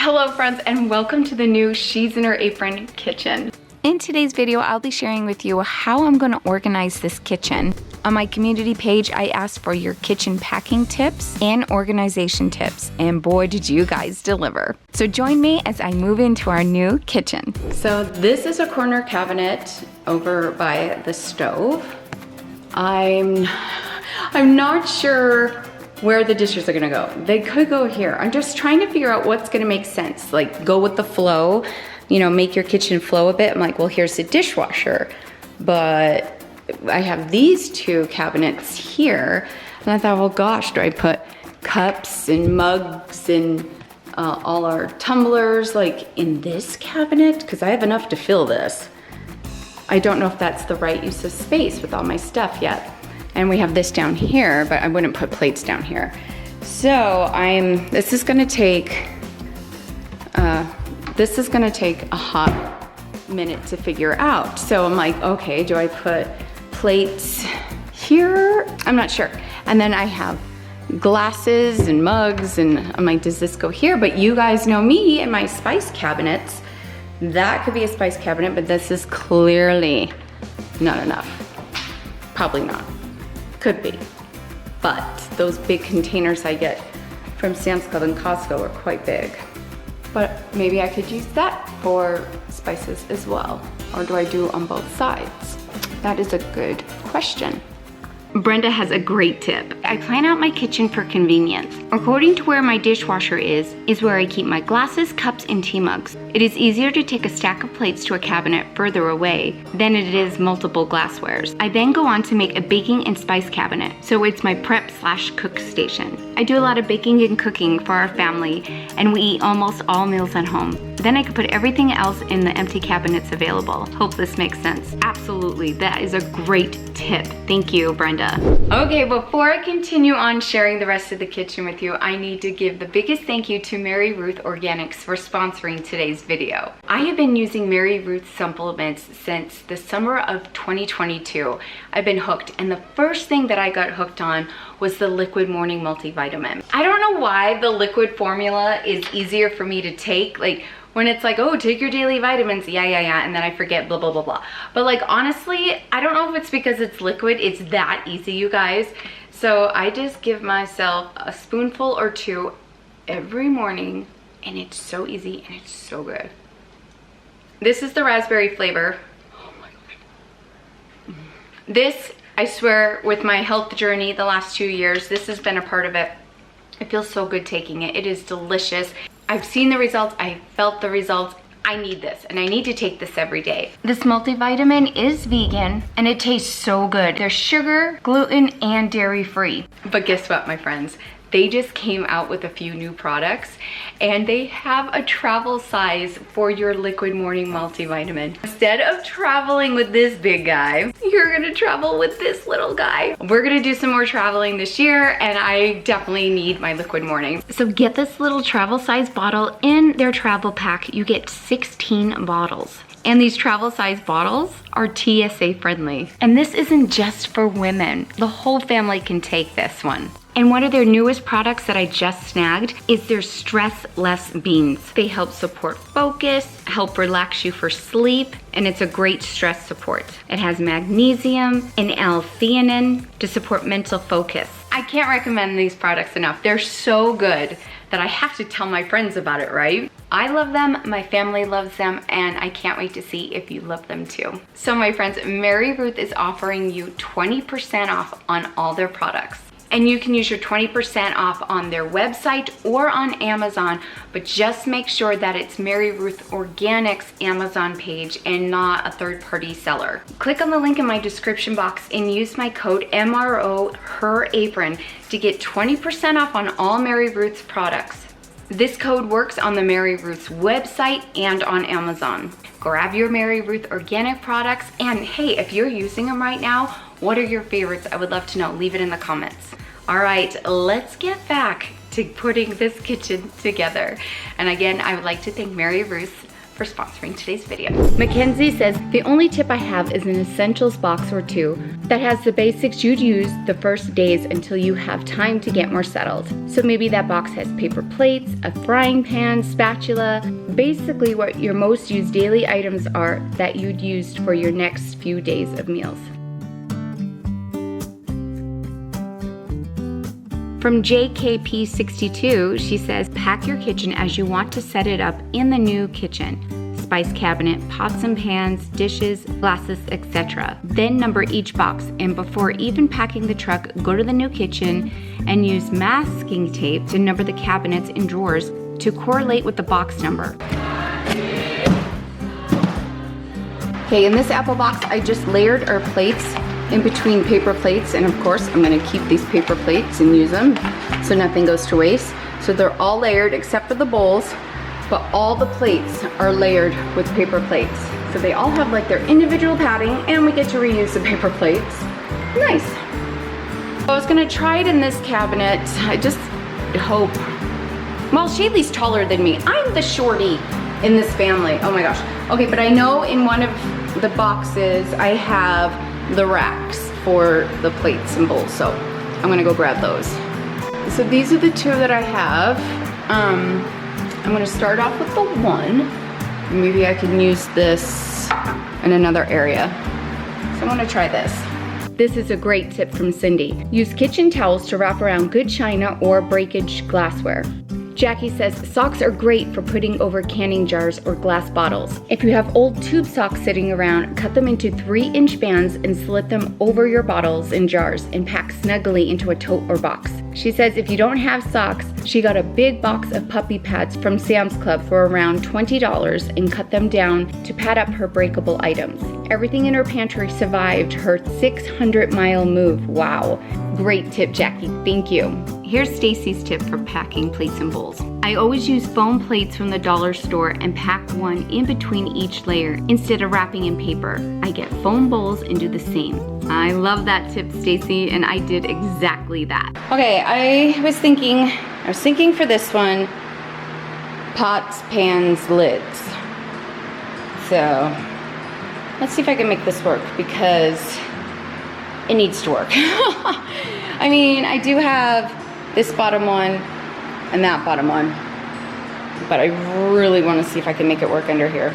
Hello friends, and welcome to the new She's in Her Apron kitchen. In today's video, I'll be sharing with you how I'm going to organize this kitchen. On my community page, I asked for your kitchen packing tips and organization tips, and boy did you guys deliver. So join me as I move into our new kitchen. So this is a corner cabinet over by the stove. I'm not sure where the dishes are gonna go. They could go here. I'm just trying to figure out what's gonna make sense. Like, go with the flow, you know, make your kitchen flow a bit. I'm like, well, here's the dishwasher, but I have these two cabinets here. And I thought, well, gosh, do I put cups and mugs and all our tumblers like in this cabinet? Because I have enough to fill this. I don't know if that's the right use of space with all my stuff yet. And we have this down here, but I wouldn't put plates down here. So this is gonna take a hot minute to figure out. So I'm like, okay, do I put plates here? I'm not sure. And then I have glasses and mugs, and I'm like, does this go here? But you guys know me and my spice cabinets. That could be a spice cabinet, but this is clearly not enough. Probably not. Could be, but those big containers I get from Sam's Club and Costco are quite big. But maybe I could use that for spices as well. Or do I do on both sides? That is a good question. Brenda has a great tip. I plan out my kitchen for convenience. According to where my dishwasher is where I keep my glasses, cups, and tea mugs. It is easier to take a stack of plates to a cabinet further away than it is multiple glasswares. I then go on to make a baking and spice cabinet, so it's my prep/cook station. I do a lot of baking and cooking for our family, and we eat almost all meals at home. Then I can put everything else in the empty cabinets available. Hope this makes sense. Absolutely, that is a great tip. Thank you, Brenda. Okay, before I continue on sharing the rest of the kitchen with you, I need to give the biggest thank you to Mary Ruth Organics for sponsoring today's video. I have been using Mary Ruth supplements since the summer of 2022. I've been hooked, and the first thing that I got hooked on was the liquid morning multivitamin. I don't know why the liquid formula is easier for me to take. Like, when it's like, oh, take your daily vitamins, yeah, and then I forget, blah, blah, blah, blah. But like, honestly, I don't know if it's because it's liquid. It's that easy, you guys. So I just give myself a spoonful or two every morning, and it's so easy and it's so good. This is the raspberry flavor. Oh my gosh. This, I swear, with my health journey the last 2 years, this has been a part of it. It feels so good taking it. It is delicious. I've seen the results, I felt the results. I need this, and I need to take this every day. This multivitamin is vegan, and it tastes so good. There's sugar, gluten, and dairy-free. But guess what, my friends? They just came out with a few new products, and they have a travel size for your liquid morning multivitamin. Instead of traveling with this big guy, you're gonna travel with this little guy. We're gonna do some more traveling this year, and I definitely need my liquid morning. So get this little travel size bottle in their travel pack. You get 16 bottles. And these travel size bottles are TSA friendly. And this isn't just for women. The whole family can take this one. And one of their newest products that I just snagged is their Stress Less Beans. They help support focus, help relax you for sleep, and it's a great stress support. It has magnesium and L-theanine to support mental focus. I can't recommend these products enough. They're so good that I have to tell my friends about it, right? I love them, my family loves them, and I can't wait to see if you love them too. So my friends, Mary Ruth is offering you 20% off on all their products. And you can use your 20% off on their website or on Amazon, but just make sure that it's Mary Ruth Organics Amazon page and not a third-party seller. Click on the link in my description box and use my code MRO Her Apron to get 20% off on all Mary Ruth's products. This code works on the Mary Ruth's website and on Amazon. Grab your Mary Ruth organic products, and hey, if you're using them right now, what are your favorites? I would love to know. Leave it in the comments. All right, let's get back to putting this kitchen together. And again, I would like to thank Mary Ruth for sponsoring today's video. Mackenzie says, the only tip I have is an essentials box or two that has the basics you'd use the first days until you have time to get more settled. So maybe that box has paper plates, a frying pan, spatula, basically what your most used daily items are that you'd use for your next few days of meals. From JKP62, she says, pack your kitchen as you want to set it up in the new kitchen. Spice cabinet, pots and pans, dishes, glasses, etc. Then number each box, and before even packing the truck, go to the new kitchen and use masking tape to number the cabinets and drawers to correlate with the box number. Okay, in this apple box, I just layered our plates in between paper plates, and of course I'm going to keep these paper plates and use them so nothing goes to waste. So they're all layered except for the bowls, but all the plates are layered with paper plates. So they all have like their individual padding, and we get to reuse the paper plates. Nice. I was going to try it in this cabinet. I just hope. Well, Shaylee's taller than me. I'm the shorty in this family. Oh my gosh. Okay, but I know in one of the boxes I have the racks for the plates and bowls, so I'm gonna go grab those. So these are the two that I have. I'm gonna start off with the one. Maybe I can use this in another area. So I'm gonna try this. This is a great tip from Cindy. Use kitchen towels to wrap around good china or breakage glassware. Jackie says socks are great for putting over canning jars or glass bottles. If you have old tube socks sitting around, cut them into 3-inch bands and slit them over your bottles and jars and pack snugly into a tote or box. She says if you don't have socks, she got a big box of puppy pads from Sam's Club for around $20 and cut them down to pad up her breakable items. Everything in her pantry survived her 600-mile move. Wow. Great tip, Jackie. Thank you. Here's Stacy's tip for packing plates and bowls. I always use foam plates from the dollar store and pack one in between each layer instead of wrapping in paper. I get foam bowls and do the same. I love that tip, Stacy, and I did exactly that. Okay, I was thinking for this one, pots, pans, lids. So let's see if I can make this work because it needs to work. I mean, I do have this bottom one and that bottom one, but I really want to see if I can make it work under here.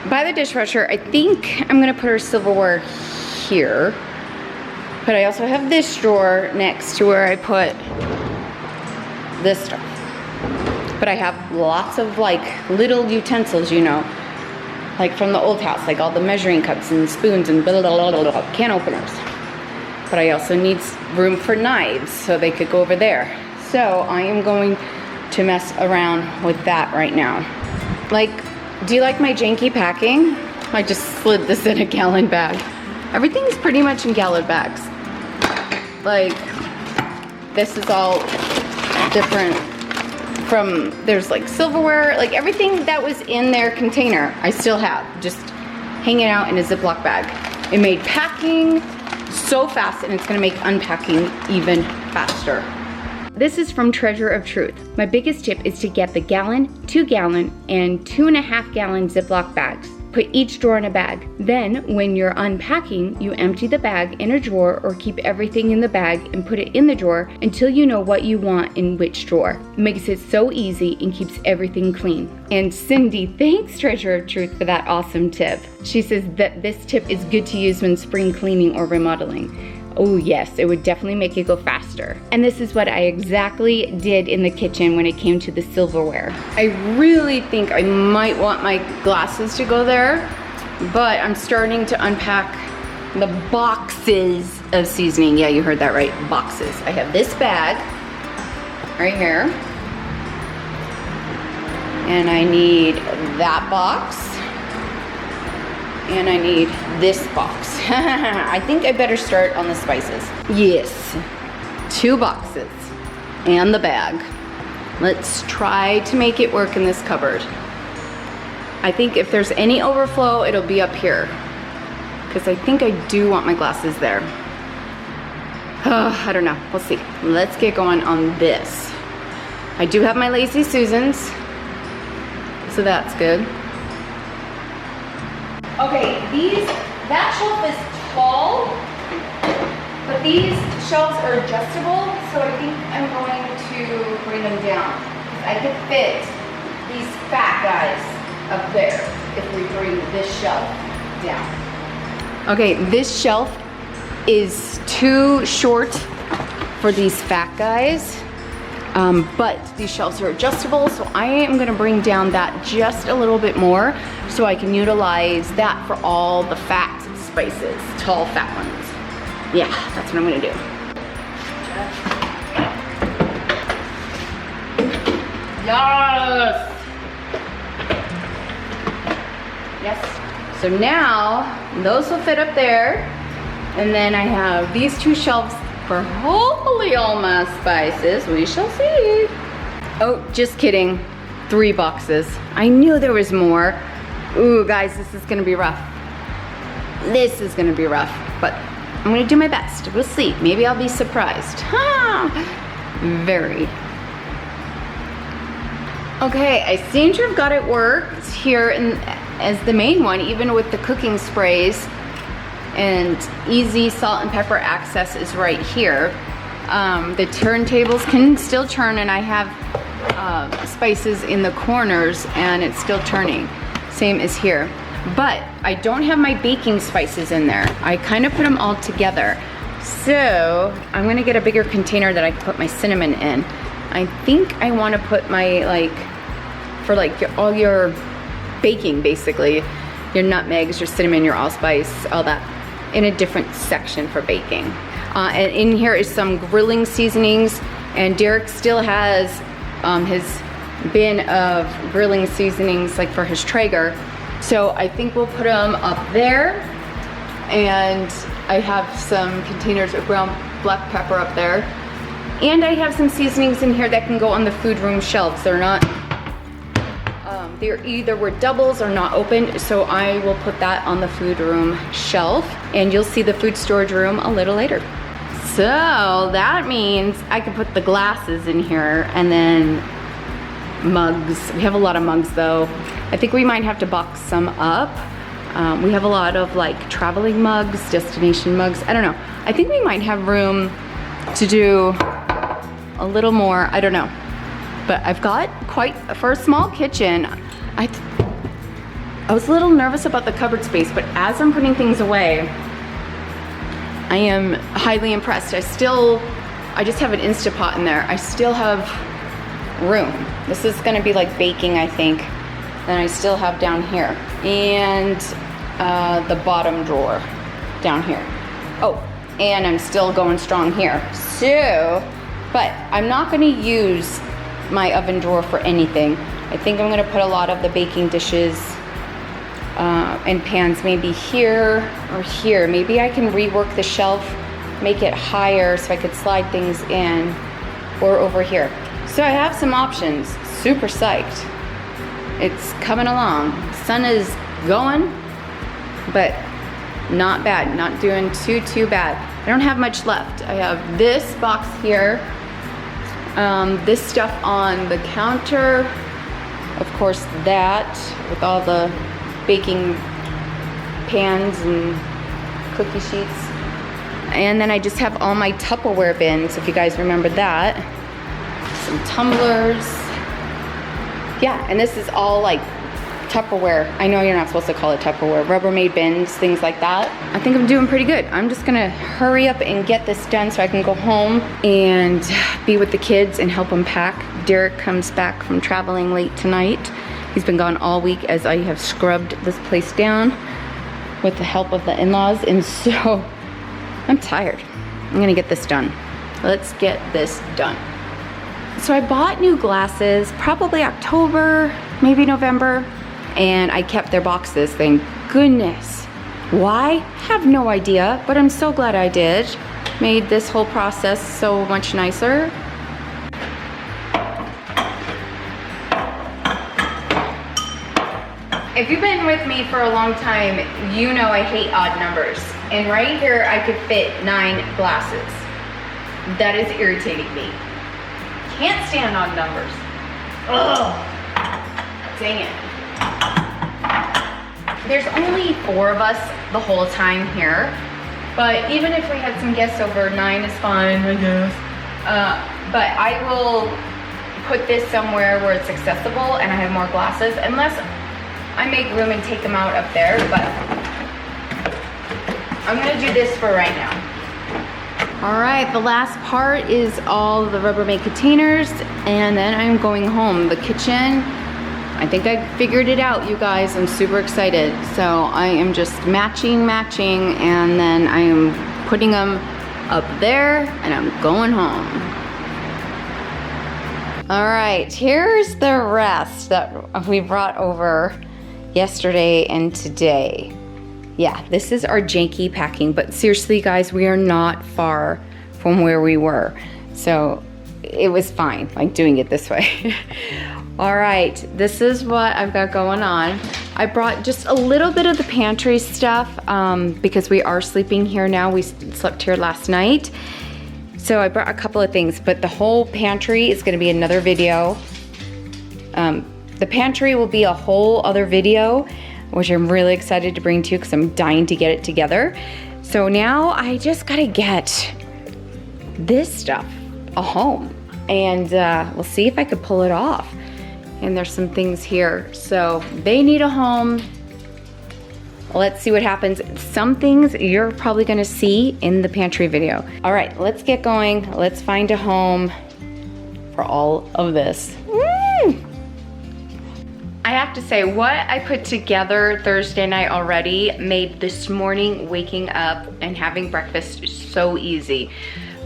By the dishwasher, I think I'm gonna put her silverware here, but I also have this drawer next to where I put this stuff. But I have lots of like little utensils, you know, like from the old house, like all the measuring cups and spoons and blah, blah, blah, blah, can openers. But I also need room for knives so they could go over there. So I am going to mess around with that right now. Like, do you like my janky packing? I just slid this in a gallon bag. Everything's pretty much in gallon bags. Like, this is all different from, there's like silverware, like everything that was in their container, I still have, just hanging out in a Ziploc bag. It made packing so fast, and it's gonna make unpacking even faster. This is from Treasure of Truth. My biggest tip is to get the gallon, 2-gallon, and 2.5-gallon Ziploc bags. Put each drawer in a bag. Then, when you're unpacking, you empty the bag in a drawer or keep everything in the bag and put it in the drawer until you know what you want in which drawer. It makes it so easy and keeps everything clean. And Cindy, thanks Treasure of Truth for that awesome tip. She says that this tip is good to use when spring cleaning or remodeling. Oh yes, it would definitely make it go faster. And this is what I exactly did in the kitchen when it came to the silverware. I really think I might want my glasses to go there, but I'm starting to unpack the boxes of seasoning. Yeah, you heard that right, boxes. I have this bag right here, and I need that box, and I need this box. I think I better start on the spices. Yes, 2 boxes and the bag. Let's try to make it work in this cupboard. I think if there's any overflow, it'll be up here, because I think I do want my glasses there. I don't know, we'll see. Let's get going on this. I do have my Lazy Susans, so that's good. Okay, that shelf is tall, but these shelves are adjustable, so I think I'm going to bring them down. I could fit these fat guys up there if we bring this shelf down. Okay, this shelf is too short for these fat guys, but these shelves are adjustable, so I am gonna bring down that just a little bit more so I can utilize that for all the fat spices, tall fat ones. Yeah, that's what I'm gonna do. Yes! Yes. So now, those will fit up there. And then I have these two shelves for hopefully all my spices. We shall see. Oh, just kidding. 3 boxes. I knew there was more. Ooh, guys, this is gonna be rough. This is gonna be rough, but I'm gonna do my best. We'll see. Maybe I'll be surprised. Very. Okay, I seem to have got it worked here as the main one, even with the cooking sprays. And easy salt and pepper access is right here. The turntables can still turn, and I have spices in the corners and it's still turning. Same as here. But I don't have my baking spices in there. I kind of put them all together. So I'm gonna get a bigger container that I can put my cinnamon in. I think I wanna put my for all your baking, basically, your nutmegs, your cinnamon, your allspice, all that, in a different section for baking. And in here is some grilling seasonings, and Derek still has his bin of grilling seasonings for his Traeger. So I think we'll put them up there, and I have some containers of ground black pepper up there, and I have some seasonings in here that can go on the food room shelves. They're not, they're either were doubles or not opened, so I will put that on the food room shelf, and you'll see the food storage room a little later. So that means I could put the glasses in here, and then mugs. We have a lot of mugs though. I think we might have to box some up. We have a lot of traveling mugs, destination mugs. I don't know. I think we might have room to do a little more. I don't know. But I've got for a small kitchen, I was a little nervous about the cupboard space, but as I'm putting things away, I am highly impressed. I just have an Instapot in there. I still have room. This is gonna be baking, I think. Then I still have down here. And the bottom drawer down here. Oh, and I'm still going strong here. So, but I'm not gonna use my oven drawer for anything. I think I'm gonna put a lot of the baking dishes and pans maybe here or here. Maybe I can rework the shelf, make it higher so I could slide things in, or over here. So I have some options. Super psyched. It's coming along. Sun is going, but not bad. Not doing too bad. I don't have much left. I have this box here, this stuff on the counter, of course that, with all the baking pans and cookie sheets. And then I just have all my Tupperware bins, if you guys remember that. Some tumblers. Yeah, and this is all Tupperware. I know you're not supposed to call it Tupperware. Rubbermaid bins, things like that. I think I'm doing pretty good. I'm just gonna hurry up and get this done so I can go home and be with the kids and help them pack. Derek comes back from traveling late tonight. He's been gone all week as I have scrubbed this place down with the help of the in-laws, and so I'm tired. I'm gonna get this done. Let's get this done. So I bought new glasses, probably October, maybe November, and I kept their boxes, thank goodness. Why? Have no idea, but I'm so glad I did. Made this whole process so much nicer. If you've been with me for a long time, you know I hate odd numbers. And right here, I could fit 9 glasses. That is irritating me. Can't stand odd numbers. Ugh. Dang it. There's only 4 of us the whole time here, but even if we had some guests over, 9 is fine, I guess. But I will put this somewhere where it's accessible and I have more glasses, unless I make room and take them out up there, but I'm gonna do this for right now. All right, the last part is all the Rubbermaid containers, and then I'm going home. The kitchen, I think I figured it out, you guys. I'm super excited. So I am just matching, and then I am putting them up there, and I'm going home. All right, here's the rest that we brought over yesterday and today. Yeah, this is our janky packing, but seriously guys, we are not far from where we were. So it was fine, like doing it this way. All right, this is what I've got going on. I brought just a little bit of the pantry stuff because we are sleeping here now. We slept here last night. So I brought a couple of things, but the whole pantry is gonna be another video. The pantry will be a whole other video, which I'm really excited to bring to you because I'm dying to get it together. So now I just gotta get this stuff a home, and we'll see if I could pull it off. And there's some things here, so they need a home. Let's see what happens. Some things you're probably gonna see in the pantry video. All right, let's get going. Let's find a home for all of this. Woo! I have to say, what I put together Thursday night already made this morning waking up and having breakfast so easy.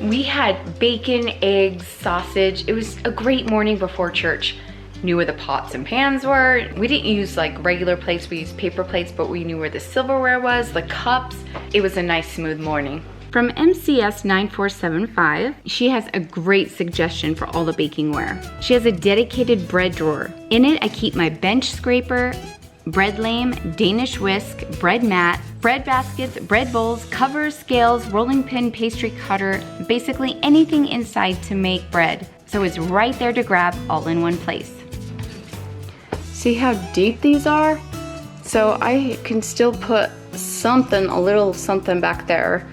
We had bacon, eggs, sausage. It was a great morning before church. Knew where the pots and pans were. We didn't use like regular plates, we used paper plates, but we knew where the silverware was, the cups. It was a nice, smooth morning. From MCS 9475, she has a great suggestion for all the bakingware. She has a dedicated bread drawer. In it, I keep my bench scraper, bread lame, Danish whisk, bread mat, bread baskets, bread bowls, covers, scales, rolling pin, pastry cutter, basically anything inside to make bread. So it's right there to grab all in one place. See how deep these are? So I can still put something, a little something back there.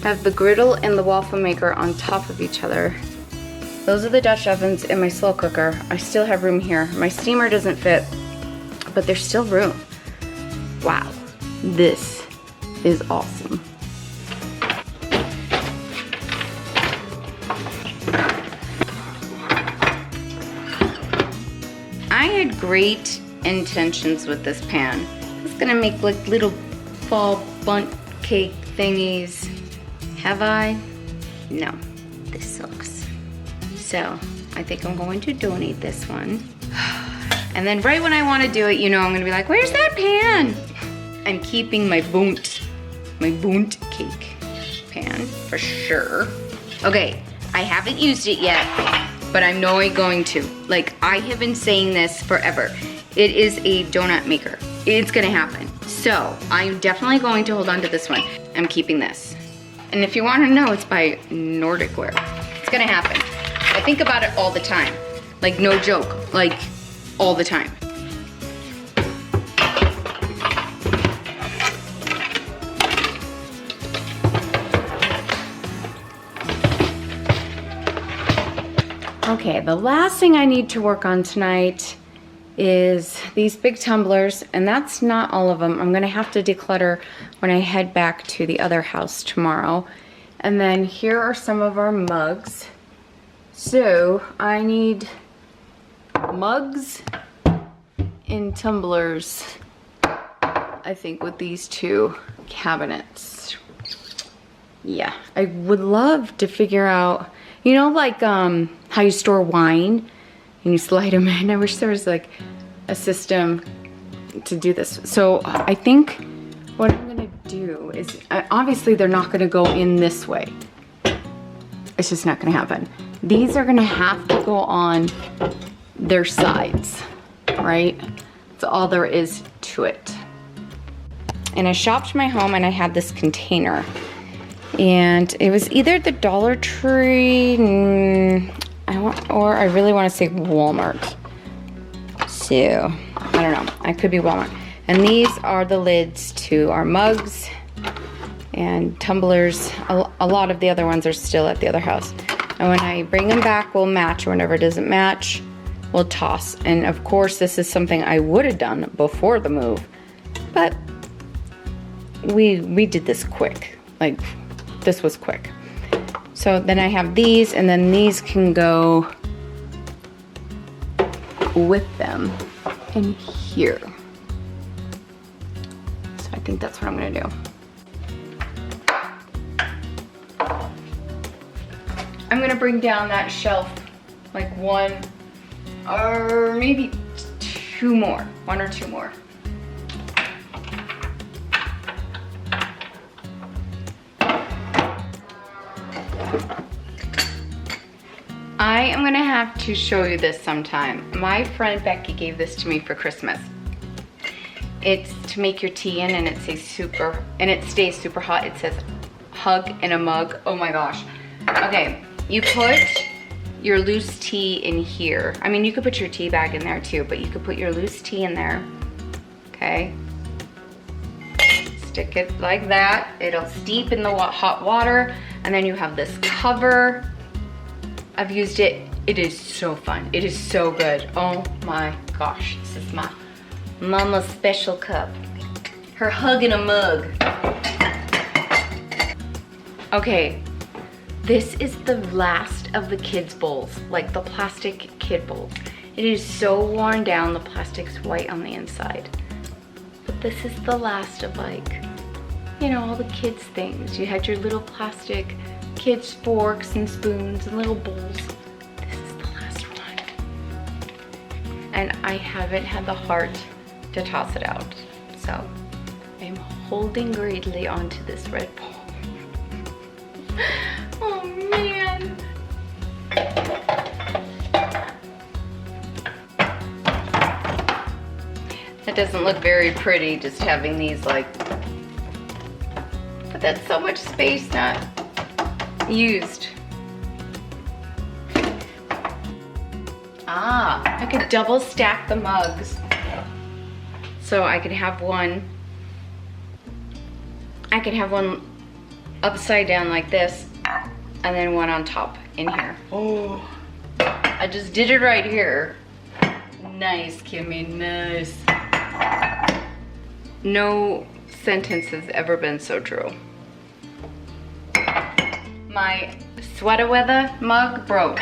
I have the griddle and the waffle maker on top of each other. Those are the Dutch ovens and my slow cooker. I still have room here. My steamer doesn't fit, but there's still room. Wow, this is awesome. I had great intentions with this pan. I was gonna make like little fall bundt cake thingies. Have I? No, this sucks. So I think I'm going to donate this one. And then right when I want to do it, you know, I'm gonna be like, where's that pan? I'm keeping my bundt cake pan for sure. Okay, I haven't used it yet, but I'm going to. Like, I have been saying this forever. It is a donut maker. It's gonna happen. So I'm definitely going to hold on to this one. I'm keeping this. And if you wanna know, it's by Nordic Ware. It's gonna happen. I think about it all the time. Like, no joke, like all the time. Okay, the last thing I need to work on tonight is these big tumblers, and that's not all of them. I'm gonna have to declutter when I head back to the other house tomorrow. And then here are some of our mugs. So I need mugs and tumblers, I think, with these two cabinets. Yeah, I would love to figure out, you know, like how you store wine and you slide them in. I wish there was like a system to do this. So I think what I'm gonna do is, obviously they're not gonna go in this way. It's just not gonna happen. These are gonna have to go on their sides, right? That's all there is to it. And I shopped my home and I had this container. And it was either the Dollar Tree, or I really want to say Walmart. So, I don't know. I could be Walmart. And these are the lids to our mugs and tumblers. A lot of the other ones are still at the other house. And when I bring them back, we'll match. Whenever it doesn't match, we'll toss. And of course, this is something I would have done before the move. But we did this quick. Like, this was quick. So then I have these, and then these can go with them in here. So I think that's what I'm gonna do. I'm gonna bring down that shelf like one or maybe two more, one or two more. I am gonna have to show you this sometime. My friend Becky gave this to me for Christmas. It's to make your tea in, and it says super, and it stays super hot. It says hug in a mug. Oh my gosh. Okay, you put your loose tea in here. I mean, you could put your tea bag in there too, but you could put your loose tea in there, okay? Stick it like that. It'll steep in the hot water, and then you have this cover. I've used it. It is so fun. It is so good. Oh my gosh. This is my mama's special cup. Her hug in a mug. Okay, this is the last of the kids' bowls, like the plastic kid bowls. It is so worn down, the plastic's white on the inside. But this is the last of, like, you know, all the kids' things. You had your little plastic kids' forks and spoons and little bowls. This is the last one. And I haven't had the heart to toss it out. So I'm holding greedily onto this red bowl. Oh man. That doesn't look very pretty, just having these like, but that's so much space not used. Ah, I could double stack the mugs. So I could have one upside down like this, and then one on top in here. Oh, I just did it right here. Nice, Kimmy, nice. No sentence has ever been so true. My sweater weather mug broke.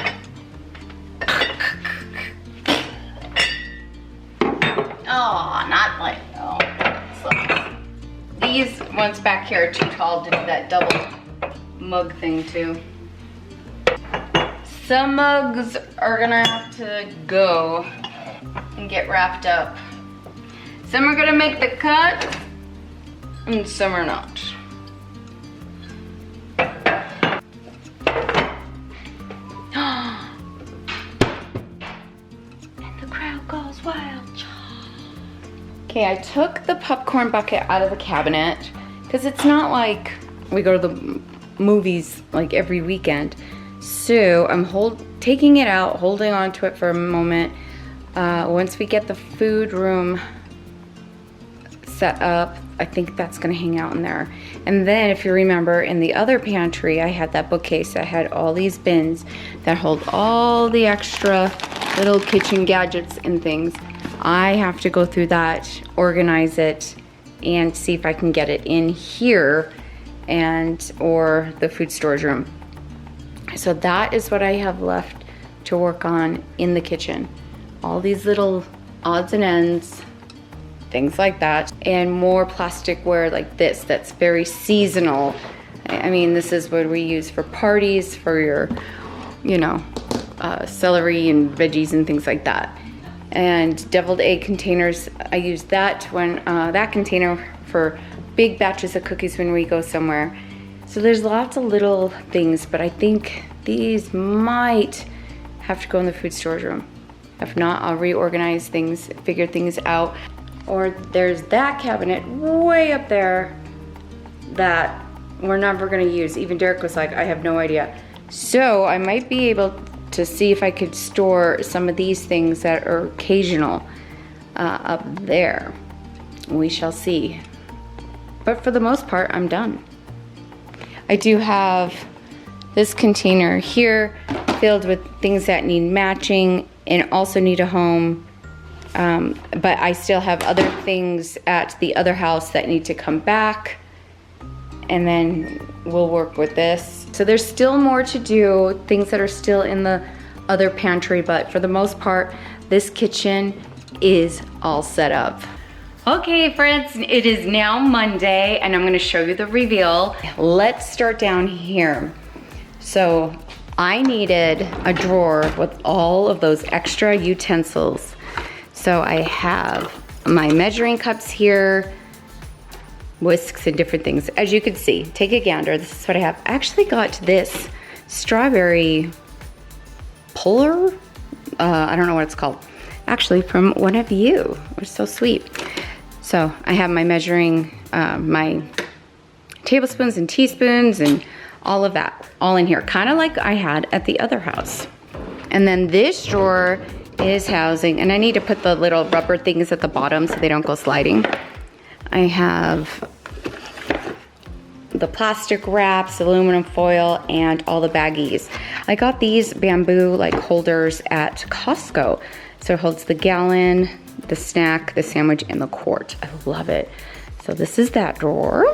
Oh, not like, oh. So, these ones back here are too tall to do that double mug thing too. Some mugs are gonna have to go and get wrapped up. Some are gonna make the cut, and some are not. And the crowd goes wild. Okay, I took the popcorn bucket out of the cabinet because it's not like we go to the movies like every weekend. So I'm taking it out, holding on to it for a moment. Once we get the food room set up, I think that's gonna hang out in there. And then if you remember, in the other pantry, I had that bookcase that had all these bins that hold all the extra little kitchen gadgets and things. I have to go through that, organize it, and see if I can get it in here or the food storage room. So that is what I have left to work on in the kitchen. All these little odds and ends, things like that, and more plasticware like this that's very seasonal. I mean, this is what we use for parties, for your, you know, celery and veggies and things like that. And deviled egg containers, I use that that container for big batches of cookies when we go somewhere. So there's lots of little things, but I think these might have to go in the food storage room. If not, I'll reorganize things, figure things out. Or there's that cabinet way up there that we're never gonna use. Even Derek was like, I have no idea. So I might be able to see if I could store some of these things that are occasional up there. We shall see. But for the most part, I'm done. I do have this container here filled with things that need matching and also need a home. But I still have other things at the other house that need to come back. And then we'll work with this. So there's still more to do, things that are still in the other pantry, but for the most part, this kitchen is all set up. Okay friends, it is now Monday and I'm gonna show you the reveal. Let's start down here. So I needed a drawer with all of those extra utensils. So I have my measuring cups here, whisks and different things. As you can see, take a gander, this is what I have. I actually got this strawberry puller, I don't know what it's called, actually from one of you, which is so sweet. So I have my measuring, my tablespoons and teaspoons and all of that, all in here, kind of like I had at the other house. And then this drawer is housing, and I need to put the little rubber things at the bottom so they don't go sliding. I have the plastic wraps, aluminum foil, and all the baggies. I got these bamboo like holders at Costco. So it holds the gallon, the snack, the sandwich, and the quart. I love it. So this is that drawer.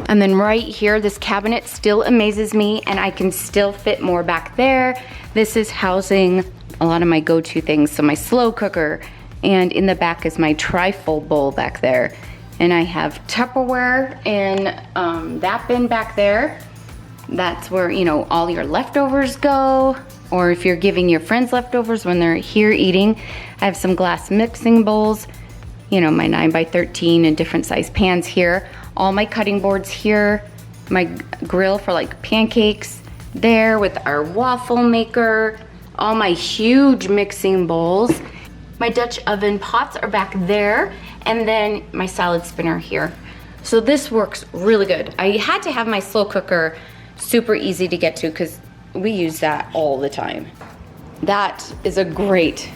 And then right here, this cabinet still amazes me and I can still fit more back there. This is housing a lot of my go-to things. So my slow cooker, and in the back is my trifold bowl back there. And I have Tupperware in that bin back there. That's where, you know, all your leftovers go. Or if you're giving your friends leftovers when they're here eating. I have some glass mixing bowls, you know, my 9x13 and different size pans here. All my cutting boards here. My grill for like pancakes there with our waffle maker. All my huge mixing bowls. My Dutch oven pots are back there. And then my salad spinner here. So this works really good. I had to have my slow cooker super easy to get to because we use that all the time. That is a great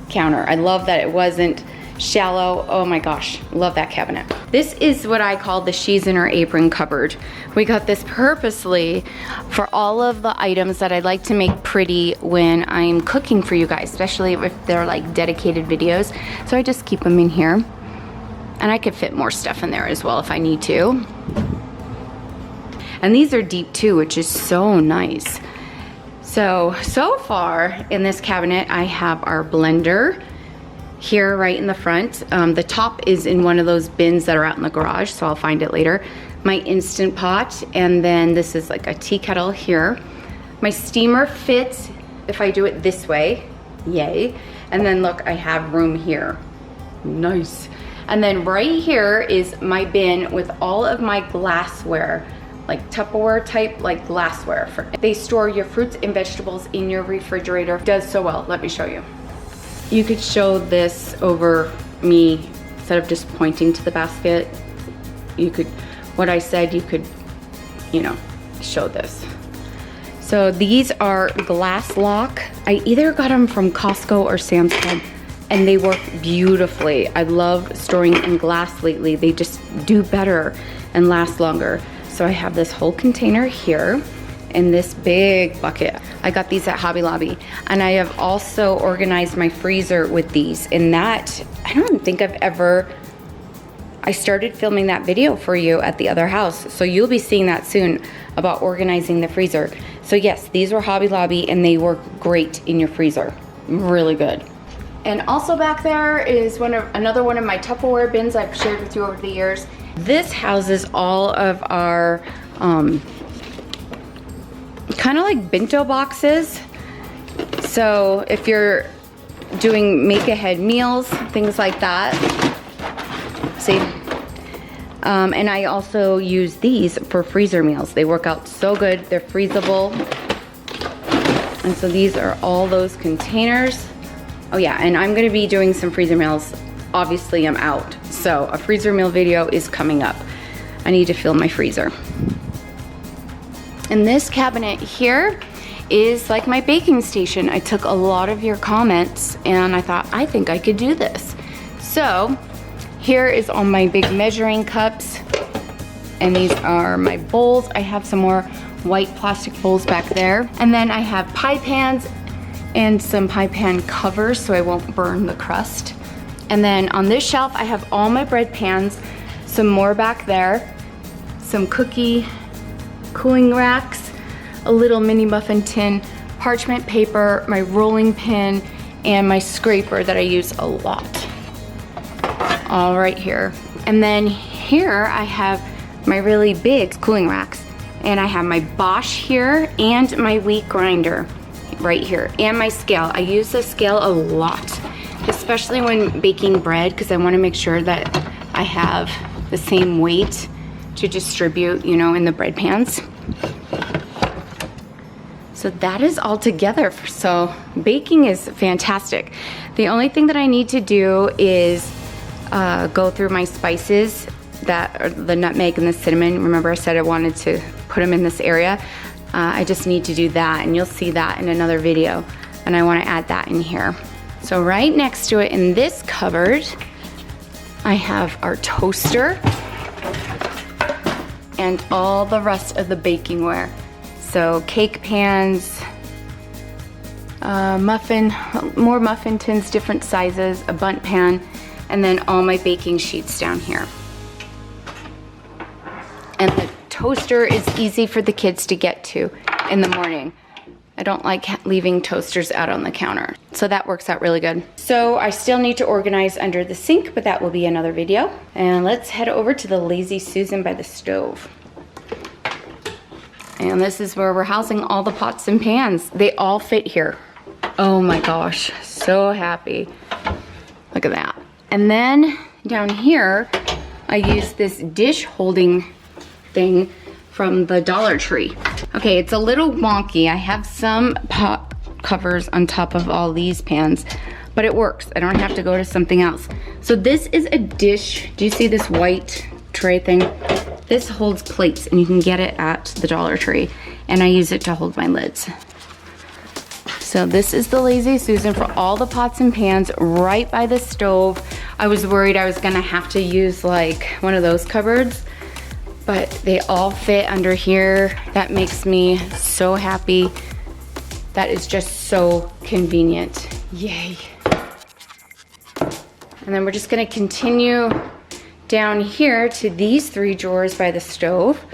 counter. I love that it wasn't shallow. Oh my gosh, love that cabinet. This is what I call the She's in Her Apron cupboard. We got this purposely for all of the items that I'd like to make pretty when I'm cooking for you guys, especially if they're like dedicated videos. So I just keep them in here. And I could fit more stuff in there as well if I need to. And these are deep too, which is so nice. So far in this cabinet, I have our blender here right in the front. The top is in one of those bins that are out in the garage, so I'll find it later. My Instant Pot, and then this is like a tea kettle here. My steamer fits if I do it this way, yay. And then look, I have room here, nice. And then right here is my bin with all of my glassware, like Tupperware type, like glassware. They store your fruits and vegetables in your refrigerator. It does so well, let me show you. You could show this over me instead of just pointing to the basket. You could, what I said, you could, you know, show this. So these are glass lock. I either got them from Costco or Sam's Club, and they work beautifully. I love storing in glass lately. They just do better and last longer. So I have this whole container here in this big bucket. I got these at Hobby Lobby. And I have also organized my freezer with these. And that, I don't think I've ever, I started filming that video for you at the other house. So you'll be seeing that soon about organizing the freezer. So yes, these were Hobby Lobby and they work great in your freezer. Really good. And also back there is another one of my Tupperware bins I've shared with you over the years. This houses all of our kind of like bento boxes. So if you're doing make-ahead meals, things like that. See? And I also use these for freezer meals. They work out so good. They're freezable. And so these are all those containers. Oh yeah, and I'm gonna be doing some freezer meals. Obviously I'm out, so a freezer meal video is coming up. I need to fill my freezer. And this cabinet here is like my baking station. I took a lot of your comments and I thought, I think I could do this. So here is all my big measuring cups, and these are my bowls. I have some more white plastic bowls back there. And then I have pie pans and some pie pan covers so I won't burn the crust. And then on this shelf, I have all my bread pans, some more back there, some cookie cooling racks, a little mini muffin tin, parchment paper, my rolling pin, and my scraper that I use a lot. All right here. And then here I have my really big cooling racks. And I have my Bosch here and my wheat grinder right here, and my scale. I use the scale a lot, especially when baking bread, because I want to make sure that I have the same weight to distribute, you know, in the bread pans. So that is all together. So baking is fantastic. The only thing that I need to do is go through my spices, that are the nutmeg and the cinnamon. Remember I said I wanted to put them in this area. I just need to do that, and you'll see that in another video. And I want to add that in here. So right next to it in this cupboard, I have our toaster and all the rest of the baking ware. So cake pans, more muffin tins, different sizes, a bundt pan, and then all my baking sheets down here. And the toaster is easy for the kids to get to in the morning. I don't like leaving toasters out on the counter. So that works out really good. So I still need to organize under the sink, but that will be another video. And let's head over to the Lazy Susan by the stove. And this is where we're housing all the pots and pans. They all fit here. Oh my gosh, so happy. Look at that. And then down here, I use this dish holding thing from the Dollar Tree. Okay, it's a little wonky. I have some pot covers on top of all these pans, but it works. I don't have to go to something else. So this is a dish. Do you see this white tray thing? This holds plates, and you can get it at the Dollar Tree, and I use it to hold my lids. So this is the Lazy Susan for all the pots and pans right by the stove. I was worried I was gonna have to use like one of those cupboards, but they all fit under here. That makes me so happy. That is just so convenient. Yay. And then we're just gonna continue down here to these 3 drawers by the stove.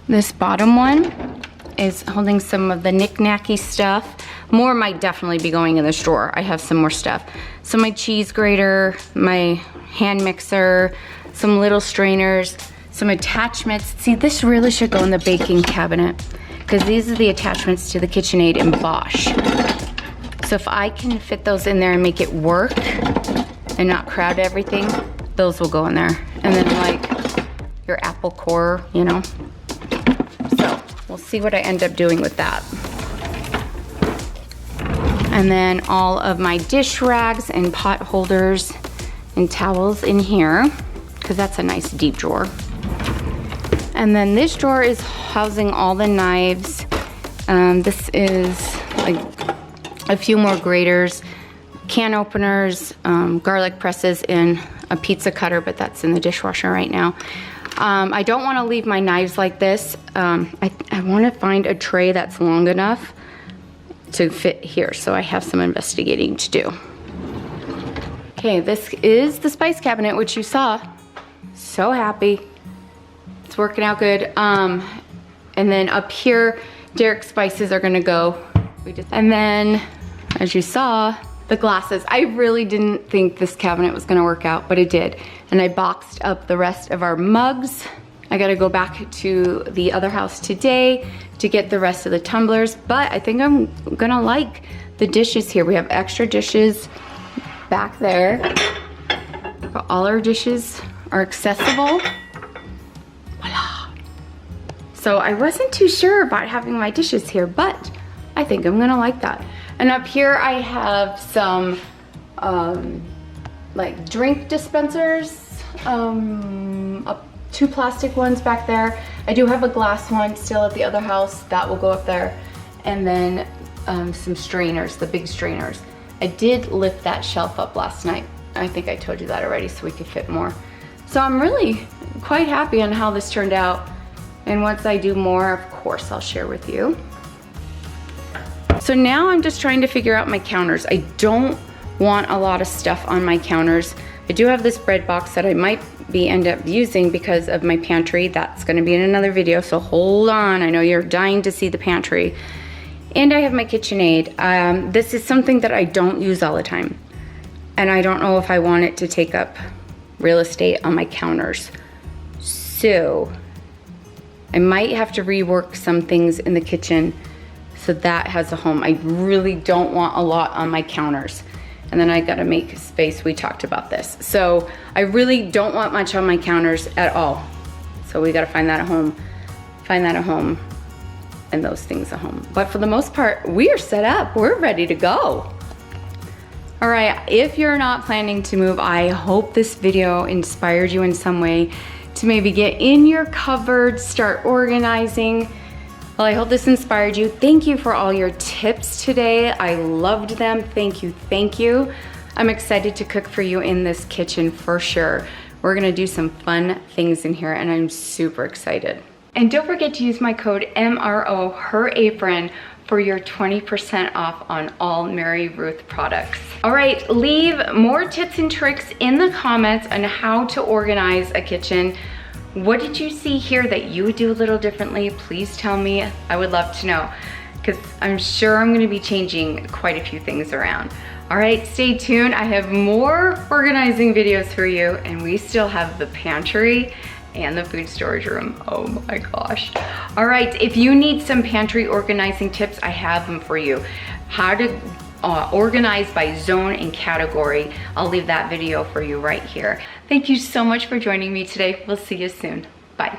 This bottom one is holding some of the knick-knacky stuff. More might definitely be going in this drawer. I have some more stuff. So my cheese grater, my hand mixer, some little strainers, some attachments. See, this really should go in the baking cabinet, because these are the attachments to the KitchenAid in Bosch. So if I can fit those in there and make it work and not crowd everything, those will go in there. And then like your apple core, you know. So we'll see what I end up doing with that. And then all of my dish rags and pot holders and towels in here, because that's a nice deep drawer. And then this drawer is housing all the knives. This is like a few more graters, can openers, garlic presses, and a pizza cutter, but that's in the dishwasher right now. I don't want to leave my knives like this. I want to find a tray that's long enough to fit here, so I have some investigating to do. Okay, this is the spice cabinet, which you saw. So happy. It's working out good. And then up here, Derek's spices are gonna go. And then, as you saw, the glasses. I really didn't think this cabinet was gonna work out, but it did. And I boxed up the rest of our mugs. I gotta go back to the other house today to get the rest of the tumblers, but I think I'm gonna like the dishes here. We have extra dishes back there. All our dishes are accessible. Voila. So I wasn't too sure about having my dishes here, but I think I'm gonna like that. And up here I have some like drink dispensers, 2 plastic ones back there. I do have a glass one still at the other house that will go up there. and then some strainers, the big strainers. I did lift that shelf up last night. I think I told you that already, so we could fit more. So I'm really quite happy on how this turned out. And once I do more, of course, I'll share with you. So now I'm just trying to figure out my counters. I don't want a lot of stuff on my counters. I do have this bread box that I might end up using because of my pantry. That's gonna be in another video, so hold on. I know you're dying to see the pantry. And I have my KitchenAid. This is something that I don't use all the time. And I don't know if I want it to take up real estate on my counters. So I might have to rework some things in the kitchen so that has a home. I really don't want a lot on my counters. And then I gotta make space, we talked about this. So I really don't want much on my counters at all. So we gotta find that a home, and those things a home. But for the most part, we are set up, we're ready to go. All right, if you're not planning to move, I hope this video inspired you in some way to maybe get in your cupboard, start organizing. Well, I hope this inspired you. Thank you for all your tips today. I loved them. Thank you, thank you. I'm excited to cook for you in this kitchen for sure. We're gonna do some fun things in here and I'm super excited. And don't forget to use my code MRO, her apron, for your 20% off on all Mary Ruth products. All right, leave more tips and tricks in the comments on how to organize a kitchen. What did you see here that you would do a little differently? Please tell me, I would love to know, because I'm sure I'm gonna be changing quite a few things around. All right, stay tuned. I have more organizing videos for you, and we still have the pantry and the food storage room. Oh my gosh. All right, if you need some pantry organizing tips, I have them for you. How to organize by zone and category. I'll leave that video for you right here. Thank you so much for joining me today. We'll see you soon. Bye.